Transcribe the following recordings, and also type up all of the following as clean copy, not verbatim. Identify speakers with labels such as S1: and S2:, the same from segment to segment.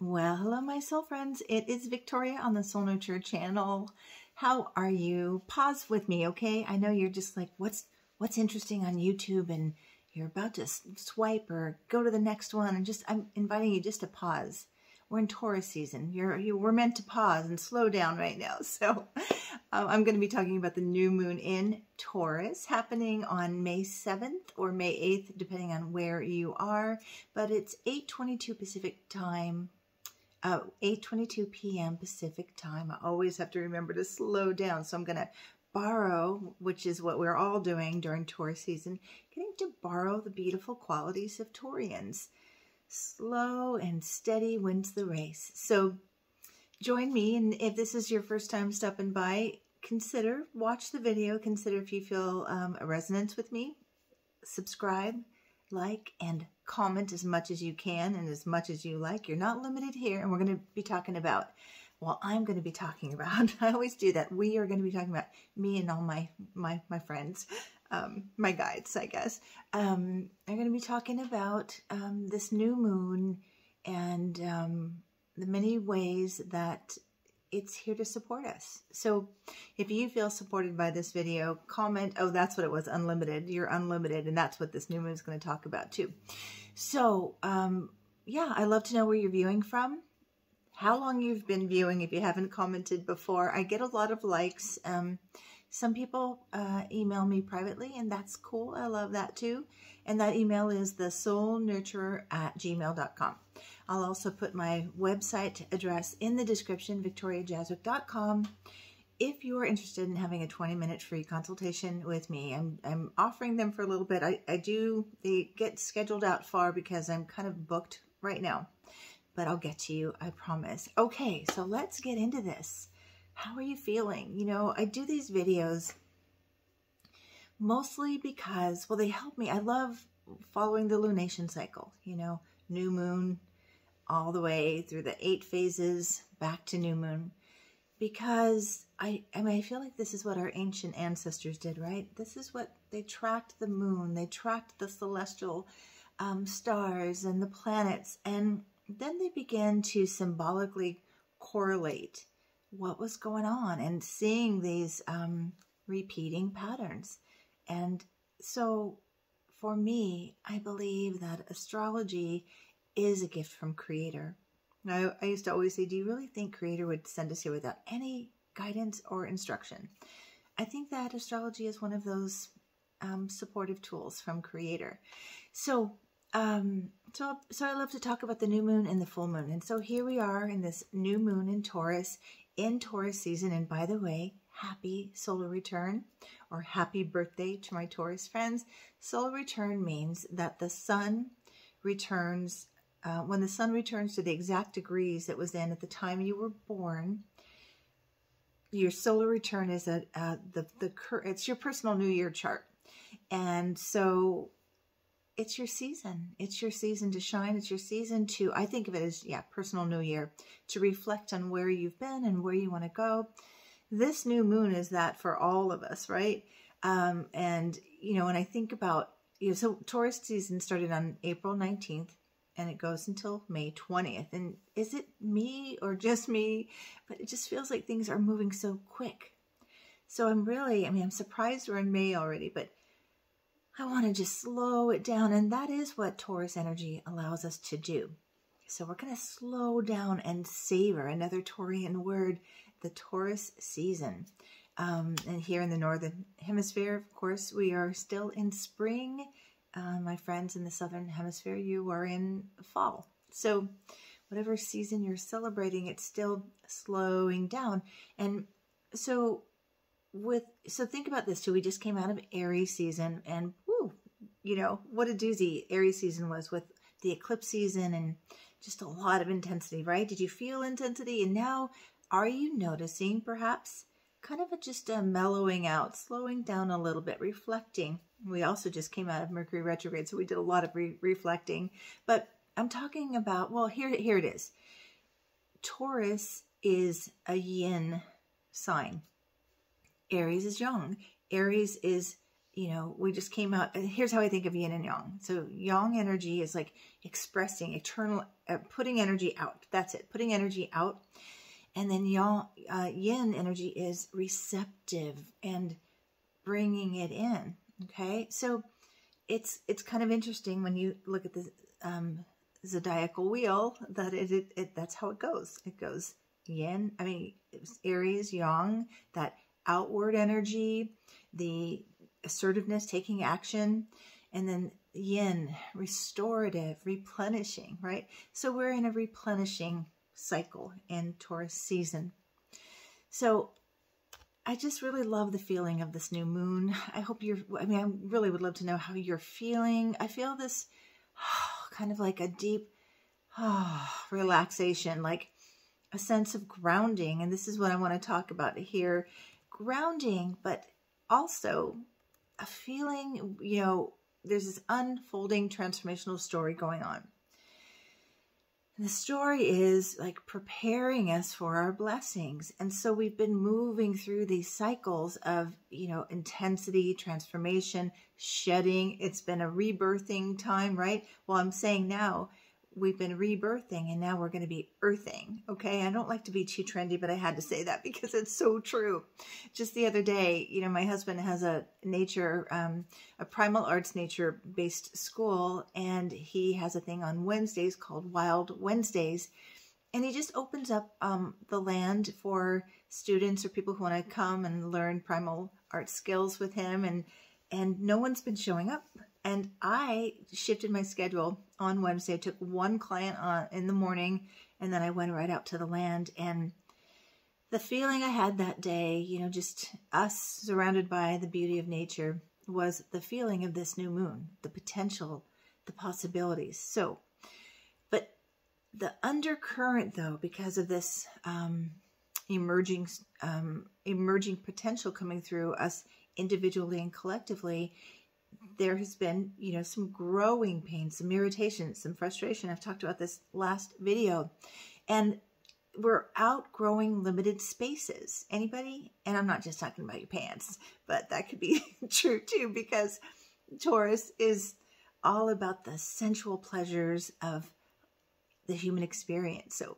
S1: Well, hello, my soul friends. It is Victoria on the Soul Nurture channel. How are you? Pause with me, okay? I know you're just like, what's interesting on YouTube, and you're about to swipe or go to the next one, and I'm inviting you just to pause. We're in Taurus season. We're meant to pause and slow down right now. So I'm going to be talking about the new moon in Taurus happening on May 7th or May 8th, depending on where you are. But it's 8:22 Pacific time. 8:22 p.m. Pacific time. I always have to remember to slow down. So I'm going to borrow, which is what we're all doing during Taurus season, getting to borrow the beautiful qualities of Taurians. Slow and steady wins the race. So join me, and if this is your first time stopping by, watch the video, consider if you feel a resonance with me, subscribe, like, and comment as much as you can and as much as you like. You're not limited here, and we're going to be talking about, well, I'm going to be talking about, I always do that, we are going to be talking about me and all my friends, my guides, I guess. I'm going to be talking about this new moon and the many ways that it's here to support us. So if you feel supported by this video, comment, oh, that's what it was, unlimited. You're unlimited, and that's what this new moon is going to talk about too. So yeah, I love to know where you're viewing from, how long you've been viewing if you haven't commented before. I get a lot of likes. Some people email me privately, and that's cool. I love that too. And that email is thesoulnurturer@gmail.com. I'll also put my website address in the description, victoriajazwick.com. If you are interested in having a 20-minute free consultation with me, I'm offering them for a little bit. They get scheduled out far because I'm kind of booked right now, but I'll get to you, I promise. Okay, so let's get into this. How are you feeling? You know, I do these videos mostly because, well, they help me. I love following the lunation cycle, you know, new moon all the way through the 8 phases back to new moon, because I feel like this is what our ancient ancestors did, right? This is what they tracked the moon. They tracked the celestial stars and the planets, and then they began to symbolically correlate what was going on and seeing these repeating patterns. And so for me, I believe that astrology is a gift from Creator. Now, I used to always say, do you really think Creator would send us here without any guidance or instruction? I think that astrology is one of those supportive tools from Creator. So I love to talk about the new moon and the full moon. And so here we are in this new moon in Taurus season. And by the way, happy solar return, or happy birthday to my Taurus friends. Solar return means that the sun returns, when the sun returns to the exact degrees it was in at the time you were born. Your solar return is it's your personal New Year chart. And so it's your season. It's your season to shine. It's your season to, I think of it as, yeah, personal New Year, to reflect on where you've been and where you want to go. This new moon is that for all of us, right? And, you know, when I think about, you know, so Taurus season started on April 19th, and it goes until May 20th. And is it me or just me? But it just feels like things are moving so quick. So I'm surprised we're in May already, but I want to just slow it down. And that is what Taurus energy allows us to do. So we're going to slow down and savor, another Taurian word, the Taurus season. And here in the Northern Hemisphere, of course, we are still in spring. My friends in the Southern Hemisphere, you are in fall. So whatever season you're celebrating, it's still slowing down. And so think about this too. We just came out of Aries season, and whoo, you know, what a doozy Aries season was with the eclipse season and just a lot of intensity, right? Did you feel intensity? And now, are you noticing perhaps kind of just a mellowing out, slowing down a little bit, reflecting? We also just came out of Mercury retrograde, so we did a lot of reflecting. But I'm talking about, well, here it is. Taurus is a yin sign. Aries is yang. Aries is, you know, we just came out. Here's how I think of yin and yang. So yang energy is like expressing putting energy out. That's it, putting energy out. And then yin energy is receptive and bringing it in. Okay, so it's kind of interesting when you look at the zodiacal wheel that that's how it goes. It goes yin, Aries, yang, that outward energy, the assertiveness, taking action, and then yin, restorative, replenishing, right? So we're in a replenishing cycle in Taurus season. So I just really love the feeling of this new moon. I hope I really would love to know how you're feeling. I feel this kind of like a deep relaxation, like a sense of grounding. And this is what I want to talk about here. Grounding, but also a feeling, there's this unfolding transformational story going on. And the story is like preparing us for our blessings. And so we've been moving through these cycles of, intensity, transformation, shedding. It's been a rebirthing time, right? Well, I'm saying now we've been rebirthing and now we're going to be earthing. Okay. I don't like to be too trendy, but I had to say that because it's so true. Just the other day, my husband has a primal arts nature based school, and he has a thing on Wednesdays called Wild Wednesdays. And he just opens up the land for students or people who want to come and learn primal art skills with him. And no one's been showing up. And I shifted my schedule on Wednesday. I took one client on in the morning, and then I went right out to the land. And the feeling I had that day, just us surrounded by the beauty of nature, was the feeling of this new moon, the potential, the possibilities. So, but the undercurrent, though, because of this emerging potential coming through us individually and collectively, there has been, some growing pain, some irritation, some frustration. I've talked about this last video. And we're outgrowing limited spaces. Anybody? And I'm not just talking about your pants, but that could be true too, because Taurus is all about the sensual pleasures of the human experience. So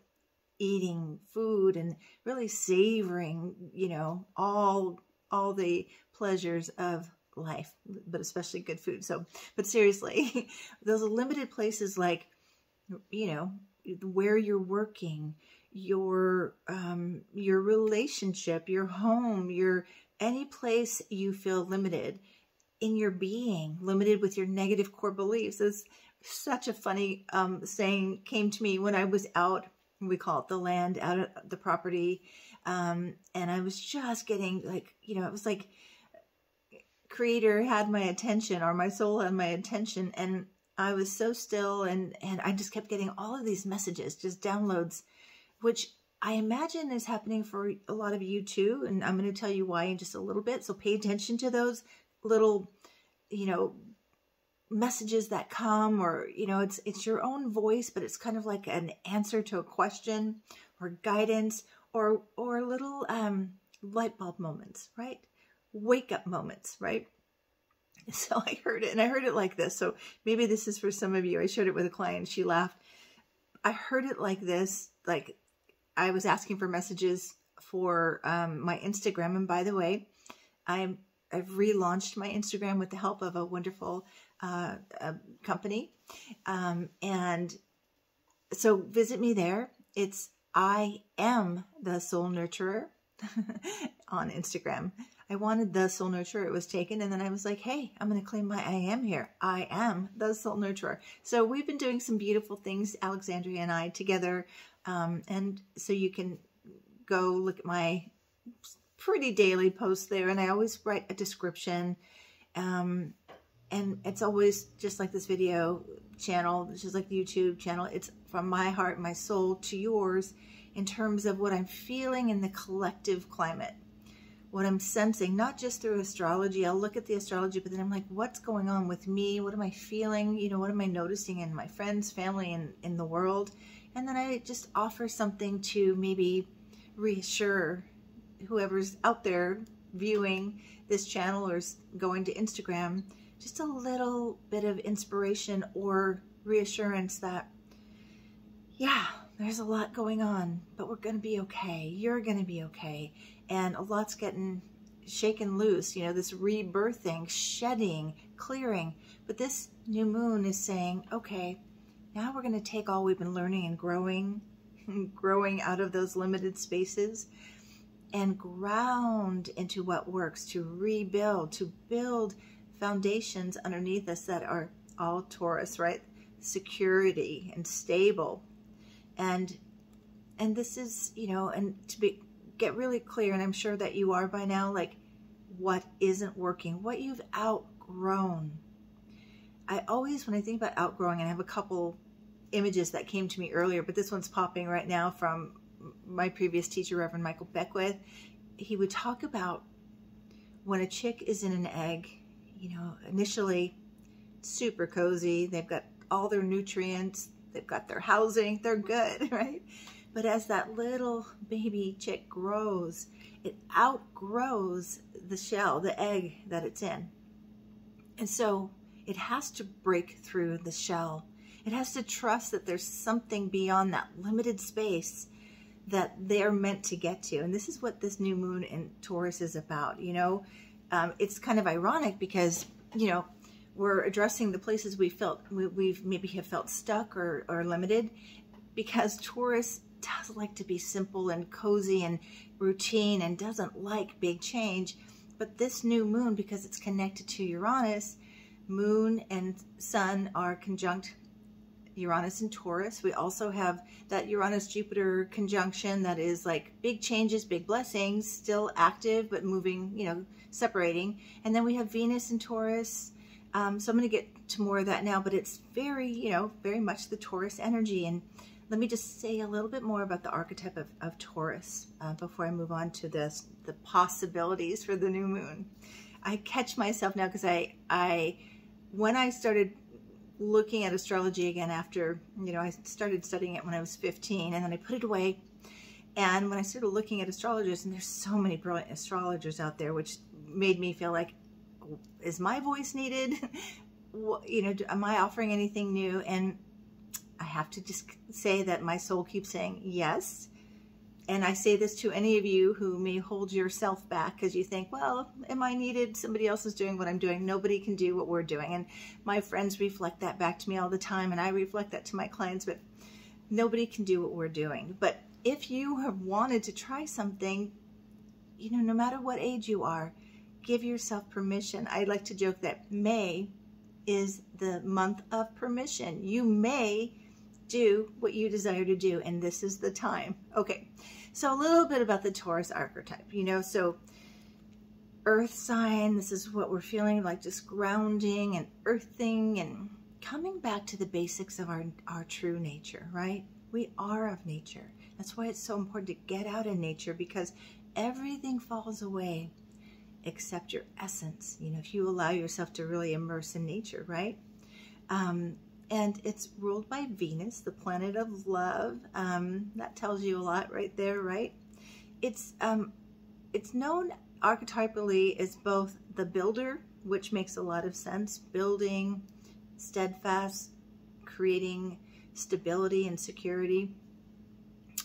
S1: eating food and really savoring, all the pleasures of life, but especially good food. So, but seriously, those limited places like, where you're working, your relationship, your home, any place you feel limited in your being, limited with your negative core beliefs. It's such a funny saying came to me when I was out, we call it the land, out of the property. And I was just getting it was like Creator had my attention, or my soul had my attention, and I was so still, and I just kept getting all of these messages, just downloads, which I imagine is happening for a lot of you too. And I'm going to tell you why in just a little bit. So pay attention to those little, messages that come, or, it's your own voice, but it's kind of like an answer to a question or guidance or little light bulb moments, right? Wake up moments, right? So I heard it, and I heard it like this. So maybe this is for some of you. I shared it with a client. She laughed. I heard it like this. Like I was asking for messages for my Instagram. And by the way, I've relaunched my Instagram with the help of a wonderful company. And so visit me there. It's I Am the Soul Nurturer on Instagram. I wanted the Soul Nurturer. It was taken. And then I was like, hey, I'm going to claim my I am here. I am the Soul Nurturer. So we've been doing some beautiful things, Alexandria and I, together. And so you can go look at my pretty daily posts there. And I always write a description. And it's always just like this video channel, just like the YouTube channel. It's from my heart, my soul to yours in terms of what I'm feeling in the collective climate. What I'm sensing, not just through astrology. I'll look at the astrology, but then I'm like, what's going on with me? What am I feeling? What am I noticing in my friends, family, and in the world? And then I just offer something to maybe reassure whoever's out there viewing this channel or going to Instagram, just a little bit of inspiration or reassurance that yeah, there's a lot going on, but we're going to be okay. You're going to be okay. And a lot's getting shaken loose, you know, this rebirthing, shedding, clearing. But this new moon is saying, okay, now we're going to take all we've been learning and growing out of those limited spaces and ground into what works, to rebuild, to build foundations underneath us that are all Taurus, right? Security and stable. And this is, you know, and to get really clear, and I'm sure that you are by now, like what isn't working, what you've outgrown. I always, when I think about outgrowing, and I have a couple images that came to me earlier, but this one's popping right now from my previous teacher, Reverend Michael Beckwith. He would talk about when a chick is in an egg, you know, initially super cozy, they've got all their nutrients, they've got their housing, they're good, right? But as that little baby chick grows, it outgrows the shell, the egg that it's in. And so it has to break through the shell. It has to trust that there's something beyond that limited space that they're meant to get to. And this is what this new moon in Taurus is about, you know. It's kind of ironic because, you know, we're addressing the places we've maybe have felt stuck or limited, because Taurus does like to be simple and cozy and routine and doesn't like big change. But this new moon, because it's connected to Uranus, moon and sun are conjunct Uranus and Taurus. We also have that Uranus-Jupiter conjunction that is like big changes, big blessings, still active, but moving, you know, separating. And then we have Venus and Taurus. So I'm going to get to more of that now, but it's very, you know, very much the Taurus energy. And let me just say a little bit more about the archetype of Taurus before I move on to the possibilities for the new moon. I catch myself now because when I started looking at astrology again after, you know, I started studying it when I was 15, and then I put it away. And when I started looking at astrologers, and there's so many brilliant astrologers out there, which made me feel like, is my voice needed? You know, am I offering anything new? And I have to just say that my soul keeps saying yes. And I say this to any of you who may hold yourself back because you think, well, am I needed? Somebody else is doing what I'm doing. Nobody can do what we're doing. And my friends reflect that back to me all the time, and I reflect that to my clients, but nobody can do what we're doing. But if you have wanted to try something, you know, no matter what age you are, give yourself permission. I like to joke that May is the month of permission. You may do what you desire to do, and this is the time. Okay, so a little bit about the Taurus archetype, you know, so earth sign, this is what we're feeling like, just grounding and earthing and coming back to the basics of our true nature, right? We are of nature. That's why it's so important to get out in nature, because everything falls away except your essence, you know, if you allow yourself to really immerse in nature, right? And it's ruled by Venus, the planet of love. That tells you a lot right there, right? It's known archetypally as both the builder, which makes a lot of sense, building, steadfast, creating stability and security,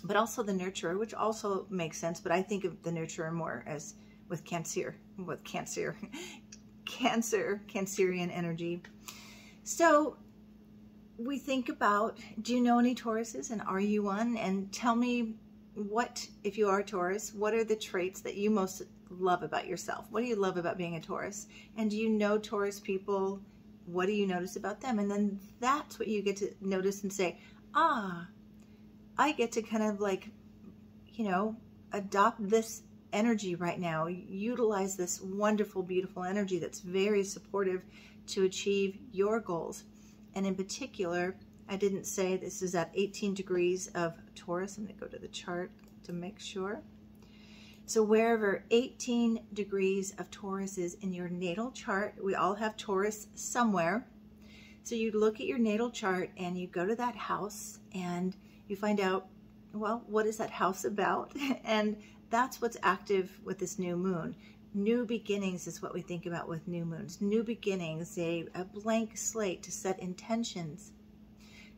S1: but also the nurturer, which also makes sense. But I think of the nurturer more as with Cancerian energy. So we think about, do you know any Tauruses, and are you one? And tell me, what, if you are a Taurus, what are the traits that you most love about yourself? What do you love about being a Taurus? And do you know Taurus people? What do you notice about them? And then that's what you get to notice and say, ah, I get to kind of like, you know, adopt this energy right now, utilize this wonderful, beautiful energy that's very supportive to achieve your goals. And in particular, I didn't say this is at 18 degrees of Taurus. I'm going to go to the chart to make sure. So wherever 18 degrees of Taurus is in your natal chart, we all have Taurus somewhere. So you look at your natal chart and you go to that house and you find out, well, what is that house about? And that's what's active with this new moon. New beginnings is what we think about with new moons. New beginnings, a blank slate to set intentions,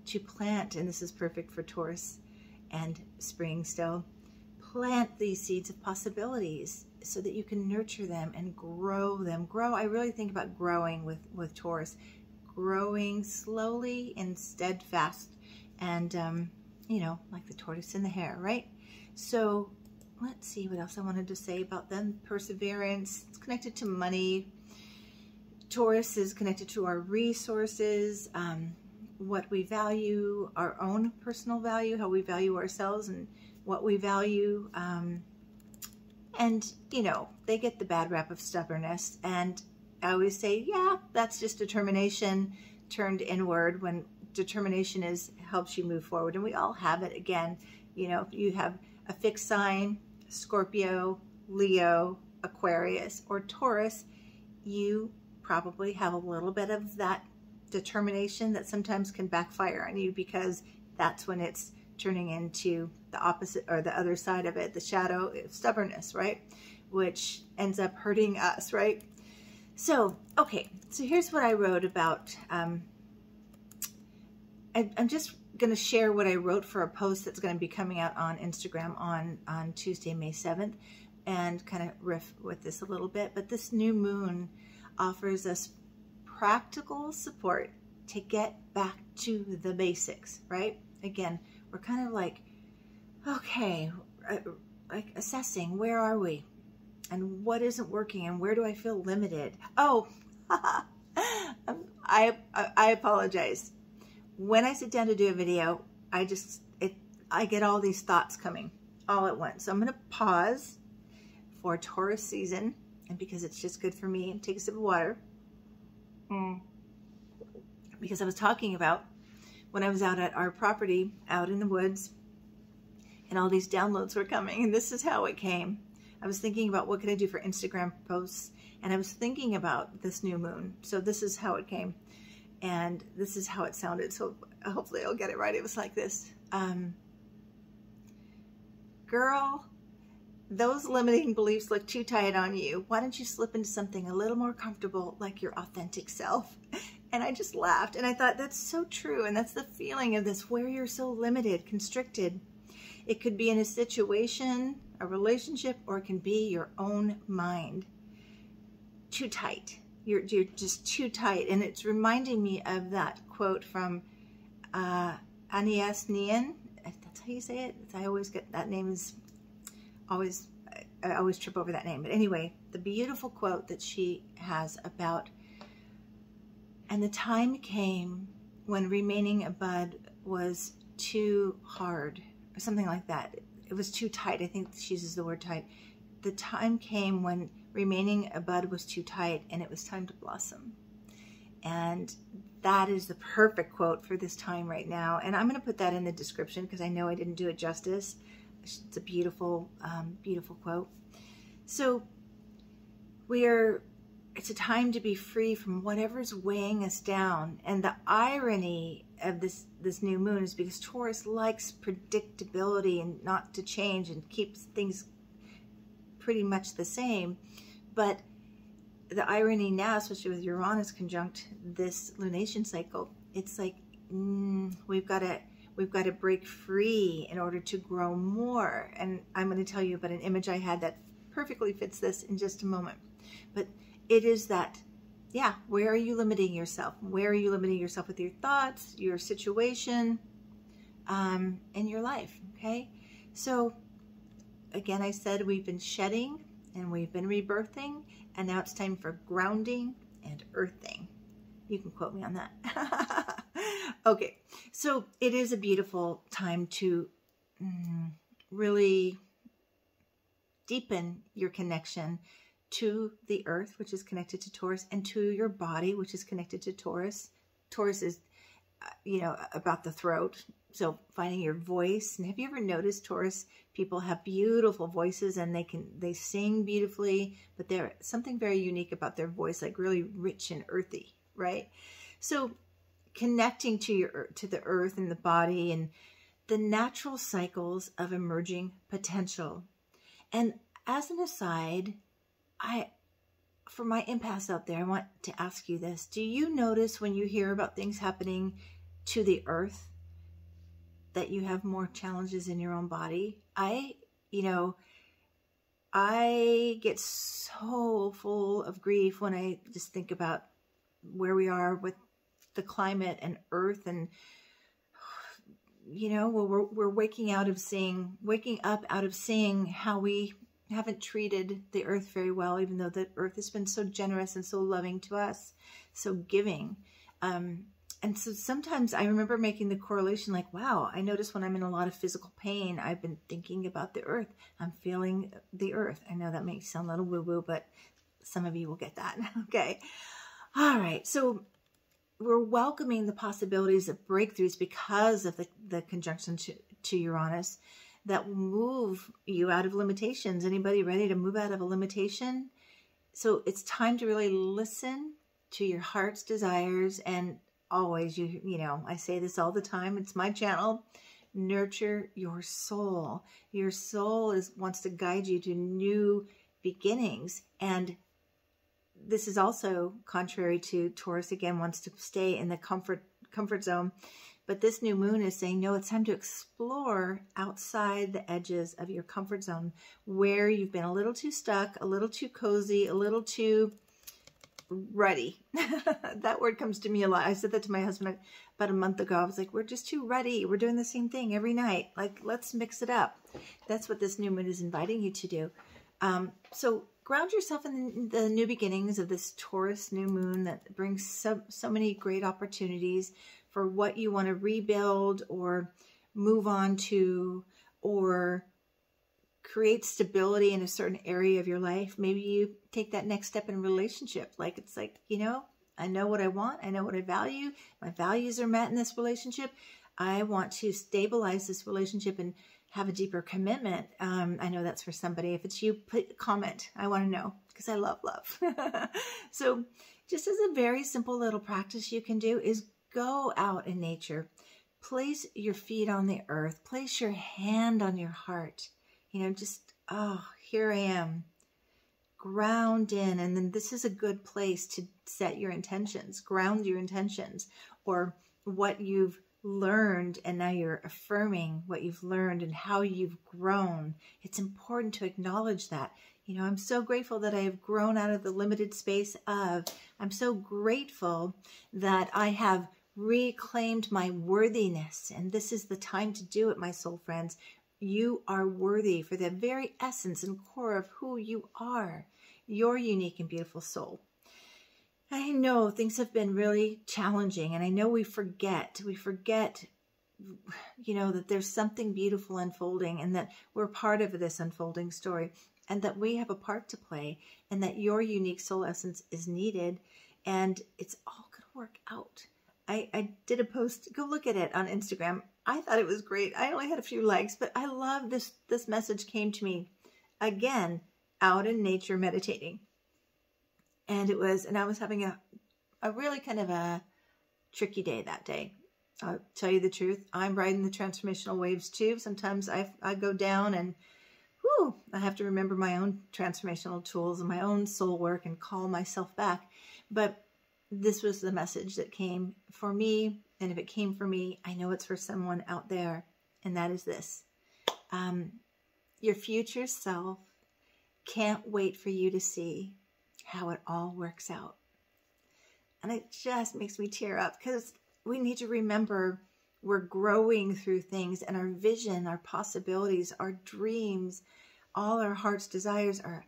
S1: to plant, and this is perfect for Taurus and spring still, plant these seeds of possibilities so that you can nurture them and grow them. Grow, I really think about growing with Taurus, growing slowly and steadfast, and you know, like the tortoise and the hare, right? So let's see what else I wanted to say about them. Perseverance, it's connected to money. Taurus is connected to our resources, what we value, our own personal value, how we value ourselves and what we value. And, you know, they get the bad rap of stubbornness. And I always say, yeah, that's just determination turned inward, when determination helps you move forward. And we all have it. Again, you know, if you have a fixed sign, Scorpio, Leo, Aquarius, or Taurus, you probably have a little bit of that determination that sometimes can backfire on you, because that's when it's turning into the opposite or the other side of it, the shadow of stubbornness, right? Which ends up hurting us, right? So, okay, so here's what I wrote about. I'm just going to share what I wrote for a post that's going to be coming out on Instagram on Tuesday, May 7th, and kind of riff with this a little bit. But this new moon offers us practical support to get back to the basics, right? Again, we're kind of like, okay, like assessing, where are we and what isn't working and where do I feel limited? Oh, I apologize. When I sit down to do a video, I get all these thoughts coming all at once. So I'm going to pause for Taurus season, and because it's just good for me, and take a sip of water. Because I was talking about when I was out at our property, out in the woods, and all these downloads were coming, and this is how it came. I was thinking about what could I do for Instagram posts, and I was thinking about this new moon. So this is how it came, and this is how it sounded. So hopefully I'll get it right. It was like this. Girl, those limiting beliefs look too tight on you. Why don't you slip into something a little more comfortable, like your authentic self? And I just laughed, and I thought, that's so true. And that's the feeling of this, where you're so limited, constricted. It could be in a situation, a relationship, or it can be your own mind. Too tight. You're just too tight. And it's reminding me of that quote from Anaïs Nin. That's how you say it. I always get that name is always, I always trip over that name. But anyway, the beautiful quote that she has about, and the time came when remaining a bud was too hard, or something like that. It was too tight. I think she uses the word tight. The time came when remaining a bud was too tight, and it was time to blossom. And that is the perfect quote for this time right now. And I'm going to put that in the description because I know I didn't do it justice. It's a beautiful, beautiful quote. So it's a time to be free from whatever's weighing us down. And the irony of this new moon is because Taurus likes predictability and not to change and keeps things pretty much the same. But the irony now, especially with Uranus conjunct this lunation cycle, it's like we've got to break free in order to grow more. And I'm going to tell you about an image I had that perfectly fits this in just a moment. But it is that, yeah, where are you limiting yourself? Where are you limiting yourself with your thoughts, your situation, and your life, okay? So, again, I said we've been shedding and we've been rebirthing, and now it's time for grounding and earthing. You can quote me on that. Okay, so it is a beautiful time to really deepen your connection to the earth, which is connected to Taurus, and to your body, which is connected to Taurus. Taurus is, you know, about the throat. So finding your voice. And have you ever noticed Taurus people have beautiful voices, and they sing beautifully, but there's something very unique about their voice, like really rich and earthy, right? So connecting to the earth and the body and the natural cycles of emerging potential. And as an aside, for my empaths out there, I want to ask you this. Do you notice when you hear about things happening to the earth that you have more challenges in your own body. I get so full of grief when I just think about where we are with the climate and earth, and we're waking up out of seeing how we haven't treated the earth very well, even though the earth has been so generous and so loving to us, so giving. And so sometimes I remember making the correlation like, wow, I notice when I'm in a lot of physical pain, I've been thinking about the earth. I'm feeling the earth. I know that may sound a little woo-woo, but some of you will get that. Okay. All right. So we're welcoming the possibilities of breakthroughs because of the conjunction to Uranus that will move you out of limitations. Anybody ready to move out of a limitation? So it's time to really listen to your heart's desires, and always, I say this all the time, it's my channel, nurture your soul. Your soul wants to guide you to new beginnings. And this is also contrary to Taurus, again, wants to stay in the comfort zone. But this new moon is saying, no, it's time to explore outside the edges of your comfort zone, where you've been a little too stuck, a little too cozy, a little too ready. That word comes to me a lot. I said that to my husband about a month ago. I was like, we're just too ready. We're doing the same thing every night. Like, let's mix it up. That's what this new moon is inviting you to do. So ground yourself in the new beginnings of this Taurus new moon that brings so many great opportunities for what you want to rebuild or move on to, or create stability in a certain area of your life. Maybe you take that next step in a relationship. Like, it's like, I know what I want. I know what I value. My values are met in this relationship. I want to stabilize this relationship and have a deeper commitment. I know that's for somebody. If it's you, put a comment. I want to know, because I love love. So just as a very simple little practice you can do is go out in nature. Place your feet on the earth. Place your hand on your heart. Here I am. Ground in. And then this is a good place to set your intentions. Ground your intentions, or what you've learned, and now you're affirming what you've learned and how you've grown. It's important to acknowledge that. I'm so grateful that I have grown out of the limited space of. I'm so grateful that I have reclaimed my worthiness, and this is the time to do it, my soul friends. You are worthy for the very essence and core of who you are, your unique and beautiful soul. I know things have been really challenging, and I know we forget, that there's something beautiful unfolding, and that we're part of this unfolding story, and that we have a part to play, and that your unique soul essence is needed, and it's all going to work out. I did a post, go look at it on Instagram. I thought it was great. I only had a few likes, but I love this message came to me again, out in nature meditating. And I was having a really kind of a tricky day that day. I'll tell you the truth. I'm riding the transformational waves too. Sometimes I go down and I have to remember my own transformational tools and my own soul work and call myself back. But this was the message that came for me. And if it came for me, I know it's for someone out there. And that is this. Your future self can't wait for you to see how it all works out. And it just makes me tear up, because we need to remember we're growing through things, and our vision, our possibilities, our dreams, all our heart's desires are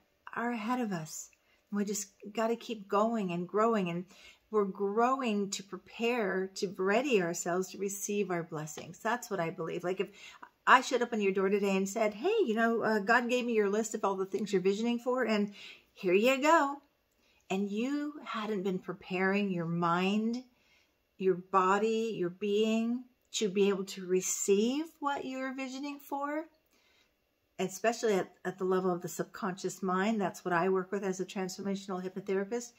S1: ahead of us. And we just got to keep going and growing, and we're growing to prepare, to ready ourselves to receive our blessings. That's what I believe. Like, if I showed up on your door today and said, hey, God gave me your list of all the things you're visioning for, and here you go. And you hadn't been preparing your mind, your body, your being to be able to receive what you're visioning for, especially at the level of the subconscious mind. That's what I work with as a transformational hypnotherapist.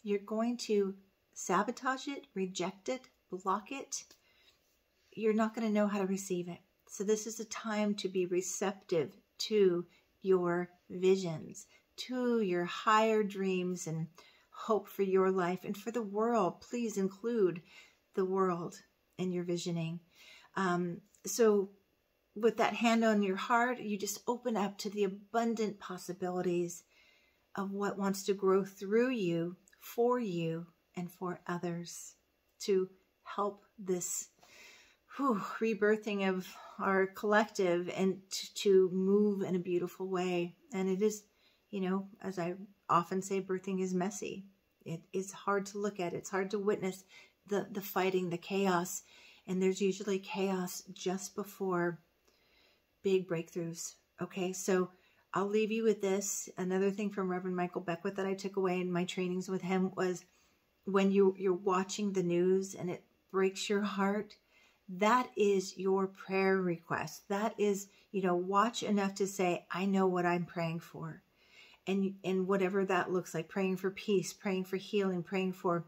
S1: You're going to sabotage it, reject it, block it. You're not going to know how to receive it. So this is a time to be receptive to your visions, to your higher dreams and hope for your life and for the world. Please include the world in your visioning. So with that hand on your heart, you just open up to the abundant possibilities of what wants to grow through you, and for others, to help this rebirthing of our collective and to move in a beautiful way. And it is, you know, as I often say, birthing is messy. It is hard to look at. It's hard to witness the fighting, the chaos. And there's usually chaos just before big breakthroughs. Okay, so I'll leave you with this. Another thing from Reverend Michael Beckwith that I took away in my trainings with him was, when you're watching the news and it breaks your heart, that is your prayer request. That is, you know, watch enough to say, I know what I'm praying for. And whatever that looks like, praying for peace, praying for healing, praying for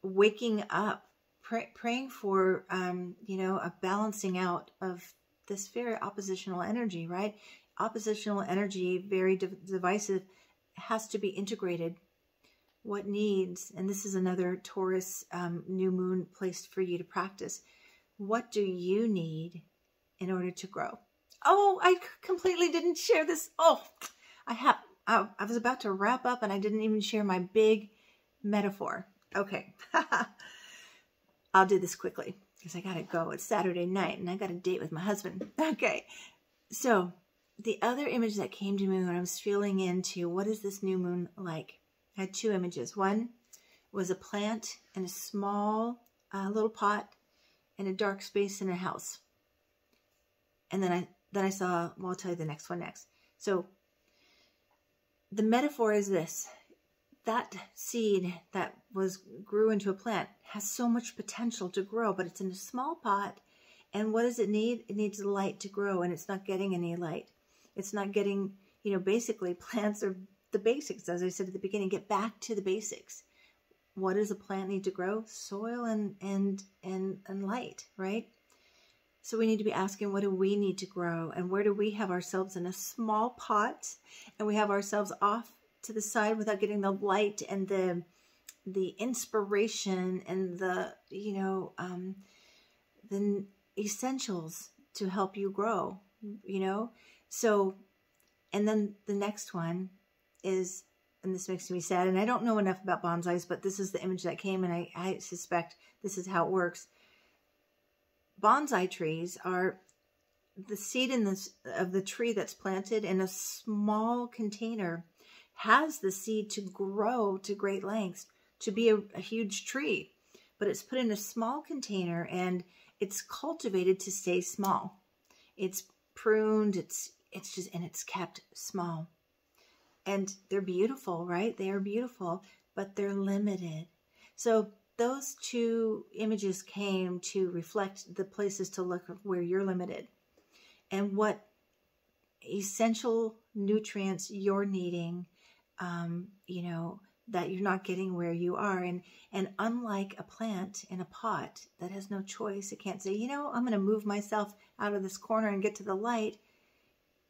S1: waking up, praying for, you know, a balancing out of this very oppositional energy, right? Oppositional energy, very divisive, has to be integrated. What needs, and this is another Taurus new moon place for you to practice. What do you need in order to grow? Oh, I completely didn't share this. Oh, I was about to wrap up and I didn't even share my big metaphor. Okay. I'll do this quickly because I got to go. It's Saturday night and I got a date with my husband. Okay. So the other image that came to me when I was feeling into what is this new moon like, I had two images. One was a plant in a small little pot in a dark space in a house. And then I saw, well, I'll tell you the next one next. So the metaphor is this: that seed that grew into a plant has so much potential to grow, but it's in a small pot. And what does it need? It needs light to grow, and it's not getting any light. It's not getting, you know, basically plants are the basics. As I said at the beginning, get back to the basics. What does a plant need to grow? Soil and light, right? So we need to be asking, what do we need to grow? And where do we have ourselves in a small pot and we have ourselves off to the side without getting the light and the inspiration and the, you know, the essentials to help you grow, you know? So, and then the next one is, and this makes me sad, and I don't know enough about bonsais, but this is the image that came, and I suspect this is how it works. Bonsai trees are the seed of the tree that's planted in a small container has the seed to grow to great lengths, to be a huge tree, but it's put in a small container and it's cultivated to stay small. It's pruned, it's kept small. And they're beautiful, right? They are beautiful, but they're limited. So those two images came to reflect the places to look where you're limited and what essential nutrients you're needing, you know, that you're not getting where you are. And unlike a plant in a pot that has no choice, it can't say, you know, I'm going to move myself out of this corner and get to the light.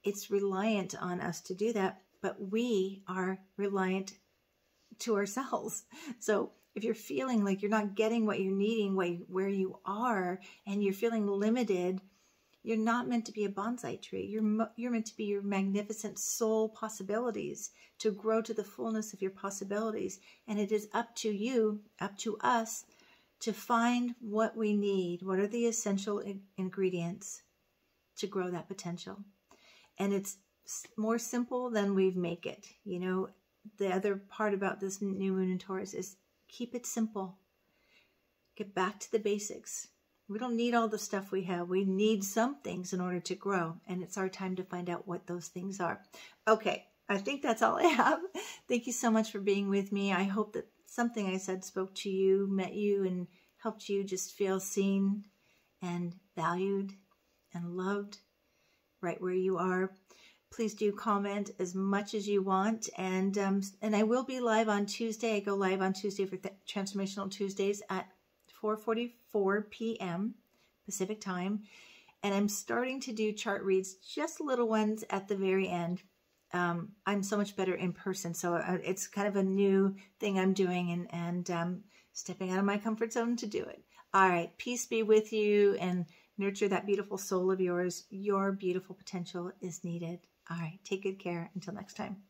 S1: It's reliant on us to do that, but we are reliant to ourselves. So if you're feeling like you're not getting what you're needing where you are, and you're feeling limited, you're not meant to be a bonsai tree. You're meant to be your magnificent soul possibilities, to grow to the fullness of your possibilities. And it is up to you, up to us, to find what we need. What are the essential ingredients to grow that potential? And it's more simple than we make it. You know, the other part about this new moon in Taurus is keep it simple. Get back to the basics. We don't need all the stuff we have. We need some things in order to grow. And it's our time to find out what those things are. Okay, I think that's all I have. Thank you so much for being with me. I hope that something I said spoke to you, met you, and helped you just feel seen and valued and loved right where you are. Please do comment as much as you want. And I will be live on Tuesday. I go live on Tuesday for Transformational Tuesdays at 4:44 p.m. Pacific time. And I'm starting to do chart reads, just little ones at the very end. I'm so much better in person. So it's kind of a new thing I'm doing, and stepping out of my comfort zone to do it. All right. Peace be with you, and Nurture that beautiful soul of yours. Your beautiful potential is needed. All right. Take good care. Until next time.